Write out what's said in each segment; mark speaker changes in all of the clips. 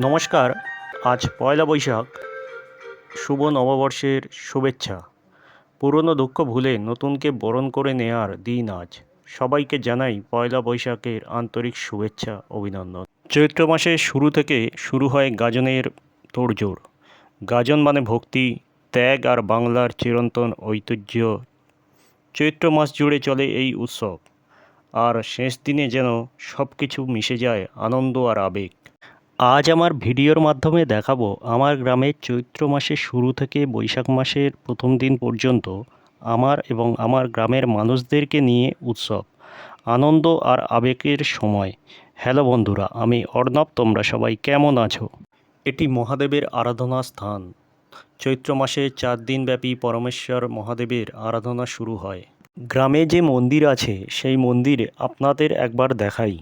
Speaker 1: নমস্কার। আজ পয়লা বৈশাখ। শুভ নববর্ষের শুভেচ্ছা। পুরনো দুঃখ ভুলে নতুনকে বরণ করে নেয়ার দিন আজ। সবাইকে জানাই পয়লা বৈশাখের আন্তরিক শুভেচ্ছা, অভিনন্দন। চৈত্র মাসের শুরু থেকে শুরু হয় গাজনের তোড়জোড়। গাজন মানে ভক্তি, ত্যাগ আর বাংলার চিরন্তন ঐতিহ্য। চৈত্র মাস জুড়ে চলে এই উৎসব, আর শেষ দিনে যেন সব কিছু মিশে যায় আনন্দ আর আবেগ। আজ আমার ভিডিওর মাধ্যমে দেখাবো আমার গ্রামের চৈত্র মাসের শুরু থেকে বৈশাখ মাসের প্রথম দিন পর্যন্ত আমার এবং আমার গ্রামের মানুষদেরকে নিয়ে উৎসব, আনন্দ আর আবেগের সময়। হ্যালো বন্ধুরা, আমি অর্ণব। তোমরা সবাই কেমন আছো? এটি মহাদেবের আরাধনা স্থান। চৈত্র মাসে 4 দিনব্যাপী পরমেশ্বর মহাদেবের আরাধনা শুরু হয়। গ্রামে যে মন্দির আছে সেই মন্দিরে আপনাদের একবার দেখাই।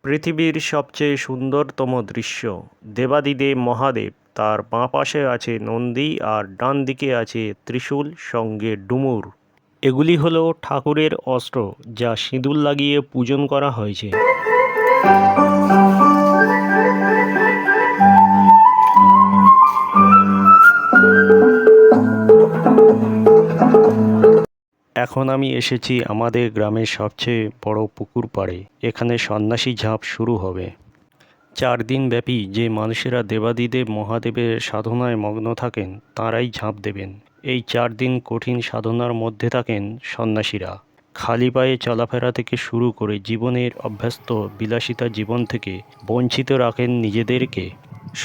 Speaker 1: পৃথিবীর সবচেয়ে সুন্দরতম দৃশ্য, দেবাদিদেব মহাদেব, তার বাঁ পাশে আছে নন্দী আর ডান দিকে আছে ত্রিশূল সঙ্গে ডুমুর। এগুলি হলো ঠাকুরের অস্ত্র, যা সিঁদুর লাগিয়ে পূজন করা হয়েছে। এখন আমি এসেছি আমাদের গ্রামের সবচেয়ে বড় পুকুর পাড়ে। এখানে সন্ন্যাসী ঝাঁপ শুরু হবে। 4 দিন ব্যাপী যে মানুষেরা দেবাদিদেব মহাদেবের সাধনায় মগ্ন থাকেন তাঁরাই ঝাঁপ দেবেন। এই 4 দিন কঠিন সাধনার মধ্যে থাকেন সন্ন্যাসীরা। খালি পায়ে চলাফেরা থেকে শুরু করে জীবনের অভ্যস্ত বিলাসিতা জীবন থেকে বঞ্চিত রাখেন নিজেদেরকে।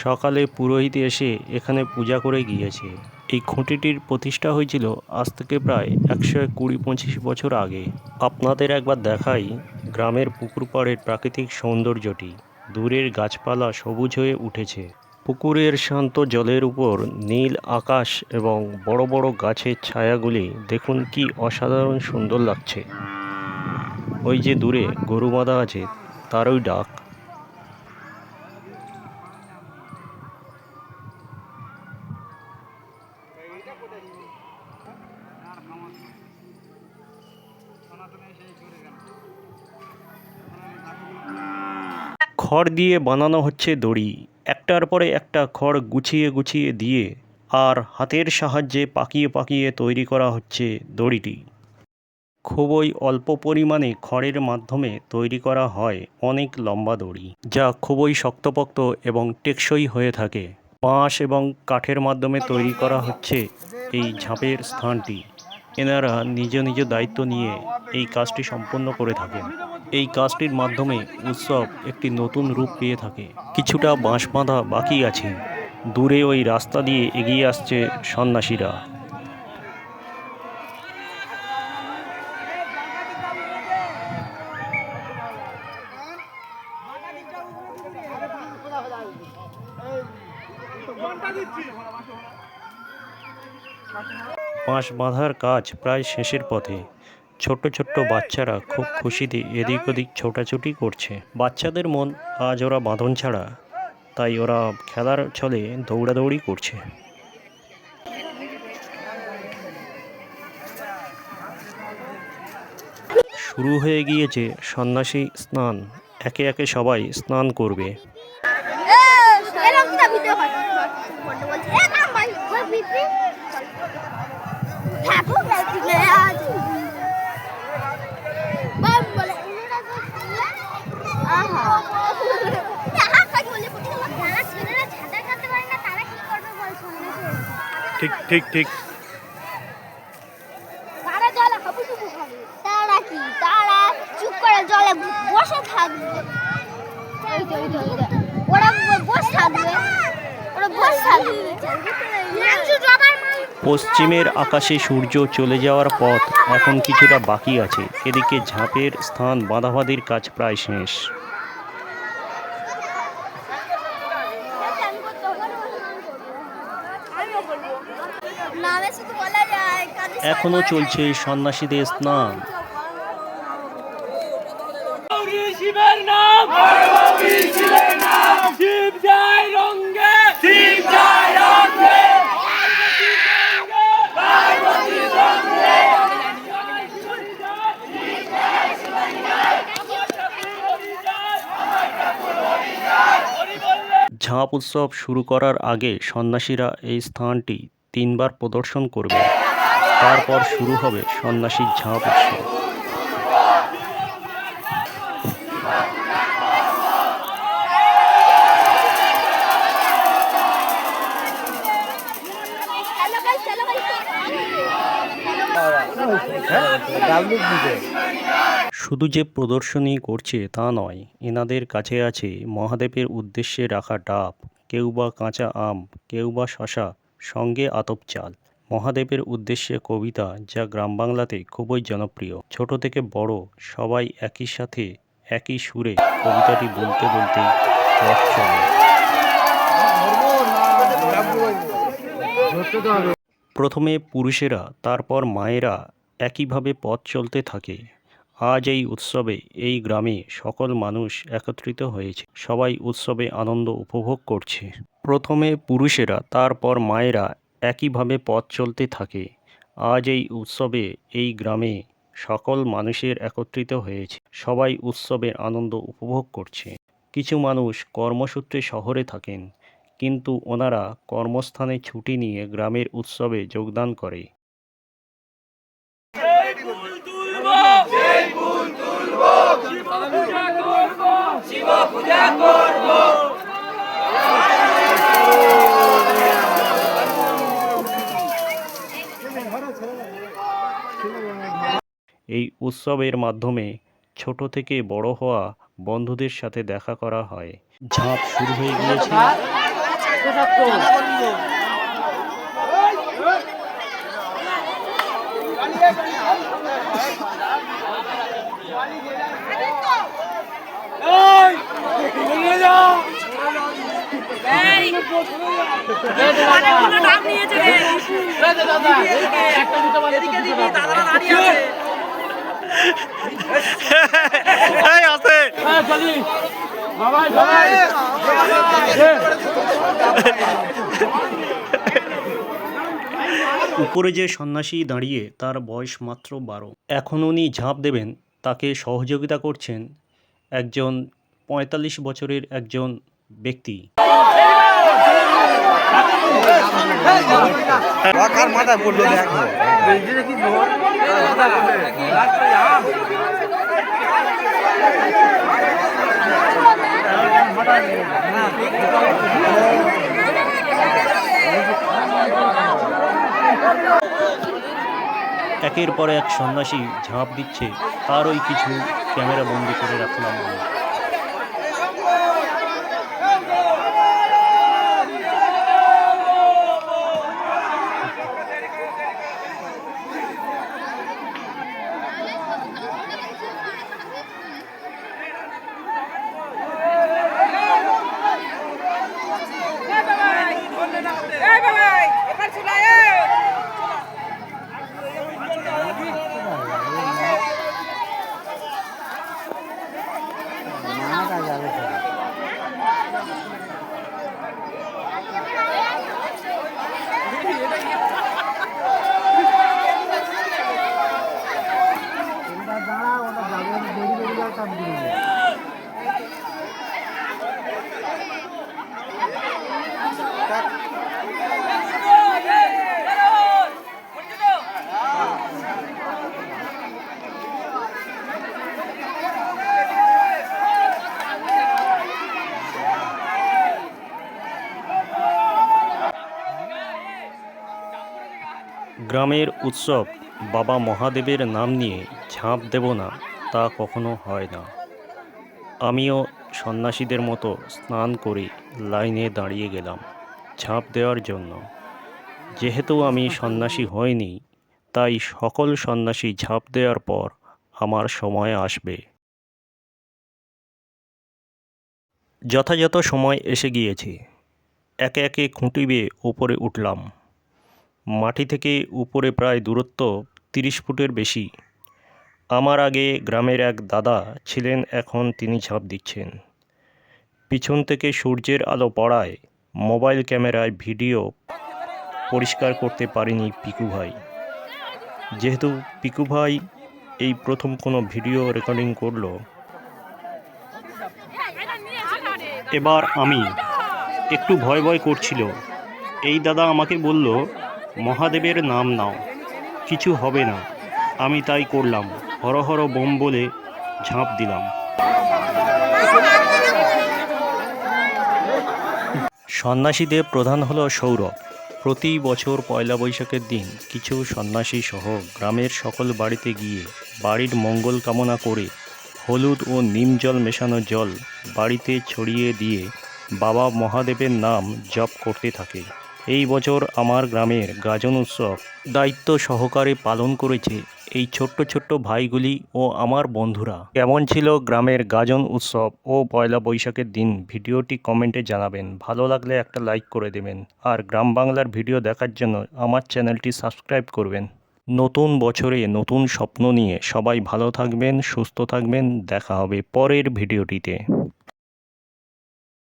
Speaker 1: সকালে পুরোহিত এসে এখানে পূজা করে গিয়েছে। এই খুঁটিটির প্রতিষ্ঠা হয়েছিল আজ থেকে প্রায় 120-25 বছর আগে। আপনাদের একবার দেখাই গ্রামের পুকুর পাড়ের প্রাকৃতিক সৌন্দর্যটি। দূরের গাছপালা সবুজ হয়ে উঠেছে। পুকুরের শান্ত জলের উপর নীল আকাশ এবং বড় বড় গাছের ছায়াগুলি দেখুন কি অসাধারণ সুন্দর লাগছে। ওই যে দূরে গরু বাঁধা আছে, তারই ডাক। খড় দিয়ে বানানো হচ্ছে দড়ি। একটার পরে একটা খড় গুছিয়ে গুছিয়ে দিয়ে আর হাতের সাহায্যে পাকিয়ে পাকিয়ে তৈরি করা হচ্ছে দড়িটি। খুবই অল্প পরিমাণে খড়ের মাধ্যমে তৈরি করা হয় অনেক লম্বা দড়ি, যা খুবই শক্তপোক্ত এবং টেকসই হয়ে থাকে। বাঁশ এবং কাঠের মাধ্যমে তৈরি করা হচ্ছে এই ঝাঁপের স্থানটি। এনারা নিজ নিজ দায়িত্ব নিয়ে এই কাজটি সম্পন্ন করে থাকেন। এই কাজটির মাধ্যমে উৎসব একটি নতুন রূপ পেয়ে থাকে। কিছুটা বাঁশ বাঁধা বাকি আছে। দূরে ওই রাস্তা দিয়ে এগিয়ে আসছে সন্ন্যাসীরা। বাঁশ বাঁধার কাজ প্রায় শেষের পথে। ছোট্ট ছোট্ট বাচ্চারা খুব খুশিতে এদিক ওদিক ছোটাছুটি করছে। বাচ্চাদের মন আজ ওরা বাঁধন ছাড়া, তাই ওরা খেলার ছলে দৌড়াদৌড়ি করছে। শুরু হয়ে গিয়েছে সন্ন্যাসী স্নান। একে একে সবাই স্নান করবে। ঠিক ঠিক ঠিক।
Speaker 2: তারা চুপ করে জলে বসে থাকবে। ওরা বসে থাকবে।
Speaker 1: পশ্চিমের আকাশে সূর্য চলে যাওয়ার পথ এখন কিছুটা বাকি আছে। এদিকে ঝাঁপের স্থান বাঁধাবাঁধির কাজ প্রায় শেষ। এখনো চলছে সন্ন্যাসীদের স্নান।
Speaker 3: শিবের নাম
Speaker 1: ঝাঁপ উৎসব শুরু করার আগে সন্ন্যাসীরা এই স্থানটি 3 বার প্রদর্শন করবে। তারপর শুরু হবে সন্ন্যাসীর ঝাঁপ উৎসব। শুধু যে প্রদর্শনী করছে তা নয়, এনাদের কাছে আছে মহাদেবের উদ্দেশ্যে রাখা ডাব, কেউ বা কাঁচা আম, কেউ বা শশা, সঙ্গে আতপ চাল। মহাদেবের উদ্দেশ্যে কবিতা, যা গ্রাম বাংলাতে খুবই জনপ্রিয়। ছোট থেকে বড় সবাই একই সাথে একই সুরে কবিতাটি বলতে বলতে পথ চলে। প্রথমে পুরুষেরা, তারপর মায়েরা একইভাবে পথ চলতে থাকে। আজ এই উৎসবে এই গ্রামে সকল মানুষ একত্রিত হয়েছে। সবাই উৎসবে আনন্দ উপভোগ করছে। প্রথমে পুরুষেরা, তারপর মায়েরা একইভাবে পথ চলতে থাকে। আজ এই উৎসবে এই গ্রামে সকল মানুষের একত্রিত হয়েছে। সবাই উৎসবের আনন্দ উপভোগ করছে। কিছু মানুষ কর্মসূত্রে শহরে থাকেন, কিন্তু ওনারা কর্মস্থানে ছুটি নিয়ে গ্রামের উৎসবে যোগদান করে। এই উৎসবের মাধ্যমে ছোট থেকে বড় হওয়া বন্ধুদের সাথে দেখা করা হয়। ঝাঁপ শুরু হয়ে গিয়েছে। উপরে যে সন্ন্যাসী দাঁড়িয়ে, তার বয়স মাত্র 12। এখন উনি ঝাঁপ দেবেন, তাকে সহযোগিতা করছেন একজন 45 বছরের একজন ব্যক্তি। একের পর এক সন্ন্যাসী ঝাঁপ দিচ্ছে, তারই কিছু ক্যামেরা বন্দি করে রাখলাম আমি। গ্রামের উৎসব, বাবা মহাদেবের নাম নিয়ে ঝাঁপ দেব না, তা কখনো হয় না। আমিও সন্ন্যাসীদের মতো স্নান করে লাইনে দাঁড়িয়ে গেলাম ঝাঁপ দেওয়ার জন্য। যেহেতু আমি সন্ন্যাসী হইনি, তাই সকল সন্ন্যাসী ঝাঁপ দেওয়ার পর আমার সময় আসবে। যথাযথ সময় এসে গিয়েছে। একে একে খুঁটি বেয়ে উপরে উঠলাম। মাটি থেকে উপরে প্রায় দূরত্ব 30 ফুটের বেশি। আমার আগে গ্রামের এক দাদা ছিলেন, এখন তিনি ঝাঁপ দিচ্ছেন। পিছন থেকে সূর্যের আলো পড়ায় মোবাইল ক্যামেরায় ভিডিও পরিষ্কার করতে পারেনি পিকু ভাই। যেহেতু পিকু ভাই এই প্রথম কোনো ভিডিও রেকর্ডিং করলো, এবার আমি একটু ভয় ভয় করছিল। এই দাদা আমাকে বলল, মহাদেবের নাম নাও, কিছু হবে না। আমি তাই করলাম, হর হর বোম বলে ঝাঁপ দিলাম। সন্ন্যাসীদের প্রধান হলো সৌরভ। প্রতি বছর পয়লা বৈশাখের দিন কিছু সন্ন্যাসী সহ গ্রামের সকল বাড়িতে গিয়ে বাড়ির মঙ্গল কামনা করে হলুদ ও নিম জল মেশানো জল বাড়িতে ছড়িয়ে দিয়ে বাবা মহাদেবের নাম জপ করতে থাকে। এই বছর আমার গ্রামের গাজন উৎসব দায়িত্ব সহকারে পালন করেছে এই ছোট্ট ছোট্ট ভাইগুলি ও আমার বন্ধুরা। কেমন ছিল গ্রামের গাজন উৎসব ও পয়লা বৈশাখের দিন ভিডিওটি কমেন্টে জানাবেন। ভালো লাগলে একটা লাইক করে দেবেন আর গ্রাম বাংলার ভিডিও দেখার জন্য আমার চ্যানেলটি সাবস্ক্রাইব করবেন। নতুন বছরে নতুন স্বপ্ন নিয়ে সবাই ভালো থাকবেন, সুস্থ থাকবেন। দেখা হবে পরের ভিডিওটিতে।